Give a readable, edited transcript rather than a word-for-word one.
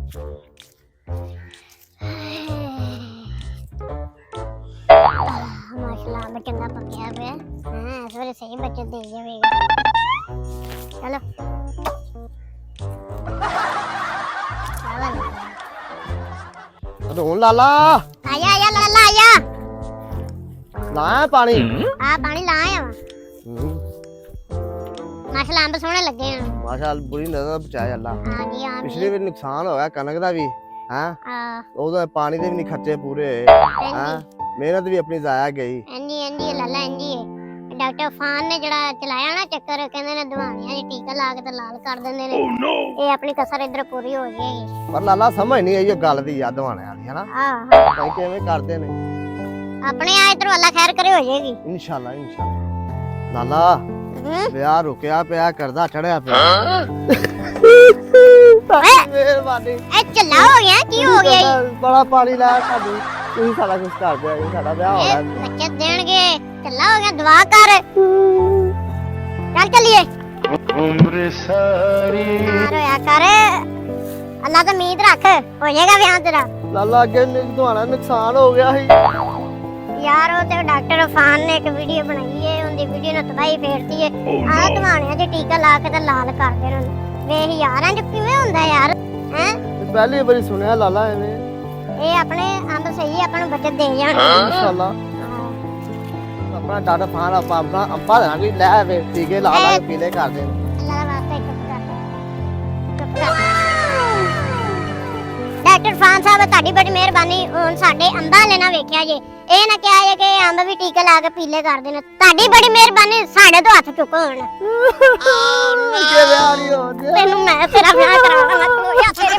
माशाल्लाह अंब चंगा पक्या पे हां इस बार सही बचत दे जाएगा। चलो रोन लाला आया आया लाला आया लाया पानी आ पानी लाया माशाल्लाह अंब सोहने लगे हैं माशाल्लाह बुरी नजर बचाए अल्लाह। हां जी हां पिछले भी नुकसान होया कनक दा भी हैं हां ਉਹਦਾ ਪਾਣੀ ਦੇ ਵੀ ਨਹੀਂ ਖਰਚੇ ਪੂਰੇ ਹੋਏ हैं ਮਿਹਨਤ ਵੀ ਆਪਣੀ ਜ਼ਾਇਆ ਗਈ। ਇੰਜੀ ਇੰਜੀ ਲਾਲਾ ਇੰਜੀ ਡਾਕਟਰ ਫਾਨ ਨੇ ਜਿਹੜਾ ਚਲਾਇਆ ਨਾ ਚੱਕਰ ਕਹਿੰਦੇ ਨੇ ਦਵਾਈਆਂ ਦੀ ਟੀਕਾ ਲਾ ਕੇ ਤੇ ਲਾਲ ਕਰ ਦਿੰਦੇ ਨੇ ਇਹ ਆਪਣੀ ਕਸਰ ਇਧਰ ਪੂਰੀ ਹੋ ਜਾਏਗੀ। ਪਰ ਲਾਲਾ ਸਮਝ ਨਹੀਂ ਆਈ ਉਹ ਗੱਲ ਦੀ ਯਾਦ ਦਵਾਣੇ ਵਾਲੀ ਹੈ ਨਾ ਆਹ ਕਈ ਕਿਵੇਂ ਕਰਦੇ ਨੇ ਆਪਣੇ ਆ ਇਧਰ ਅੱਲਾ ਖੈਰ ਕਰੇ ਹੋ ਜਾਏਗੀ ਇਨਸ਼ਾਅੱਲਾ ਲਾਲਾ ਵਿਆਹ ਰੁਕਿਆ ਪਿਆ ਕਰਦਾ ਚੜਿਆ ਪਿਆ ਮਿਹਰਬਾਨੀ ਇਹ ਚੱਲਾ ਹੋ ਗਿਆ ਕੀ ਹੋ ਗਿਆ ਬੜਾ ਪਾਣੀ ਲਾਇਆ ਸਾਡੀ ਤੁਸੀਂ ਸਾਰਾ ਕੁਝ ਕਰ ਦਿਆ ਸਾਡਾ ਵਿਆਹ ਹੋ ਗਿਆ ਬੱਚੇ ਦੇਣਗੇ ਚੱਲਾ ਹੋ ਗਿਆ ਦੁਆ ਕਰ ਚੱਲ ਚੱਲੀਏ उम्र सारी ਰੋਇਆ ਕਰ ਅੱਲਾ ਤਾਂ ਉਮੀਦ ਰੱਖ ਹੋ ਜਾਏਗਾ ਵਿਆਹ ਤੇਰਾ ਲਾਲਾ ਅੱਗੇ ਤੁਹਾਡਾ ਨੁਕਸਾਨ ਹੋ ਗਿਆ ਸੀ ਯਾਰ ਉਹ ਤੇ ਡਾਕਟਰ ਫਾਨ ਨੇ ਇੱਕ ਵੀਡੀਓ ਬਣਾਈ ਏ ਉਹਦੀ ਵੀਡੀਓ ਨੂੰ ਤਬਾਹੀ ਫੇਰਤੀ ਏ ਆਹ ਧਵਾਣਿਆਂ 'ਚ ਟੀਕਾ ਲਾ ਕੇ ਤੇ ਲਾਲ ਕਰਦੇ ਨੇ ਵੇਖ ਯਾਰ ਇੰਜ ਕਿਵੇਂ ਹੁੰਦਾ ਯਾਰ ਹੈ ਪਹਿਲੀ ਵਾਰੀ ਸੁਣਿਆ ਲਾਲਾ ਐਵੇਂ ਇਹ ਆਪਣੇ ਅੰਬ ਸਹੀ ਆਪਾਂ ਨੂੰ ਬਚਤ ਦੇ ਜਾਣ ਇਨਸ਼ਾਅੱਲਾ ਆਪਣਾ ਡਾਕਟਰ ਫਾਨ ਆਪਣਾ ਅੰਬਾ ਦੇਣਾ ਵੀ ਲੈ ਵੇ ਟੀਕੇ ਲਾ ਲਾ ਕੇ ਪੀਲੇ ਕਰਦੇ ਨੇ ਅੱਲਾ ਦਾ ਵਾਸਤਾ ਚੁੱਪ ਕਰ ਡਾਕਟਰ ਫਾਨ ਸਾਹਿਬ ਤੁਹਾਡੀ ਬੜੀ ਮਿਹਰਬਾਨੀ ਹੁਣ ਸਾਡੇ ਅੰਬਾਂ ਨੇ ਨਾ ਵੇਖਿਆ ਜੇ ਇਹ ਨਾ ਕਿਹਾ ਜੇ ਕਿ ਅੰਬ ਵੀ ਟੀਕੇ ਲਾ ਕੇ ਪੀਲੇ ਕਰਦੇ ਨੇ ਤੁਹਾਡੀ ਬੜੀ ਮਿਹਰਬਾਨੀ ਸਾਡੇ ਤੋਂ ਹੱਥ ਚੁੱਕੋ ਹੁਣ ਕਿ ਵਿਆਹ ਨਹੀਂ ਹੋ ਤੈਨੂੰ ਮੈਂ ਤੇਰਾ ਵਿਆਹ ਕਰਾਉਣਾ ਮੈਂ ਤੂੰ ਤੇਰੇ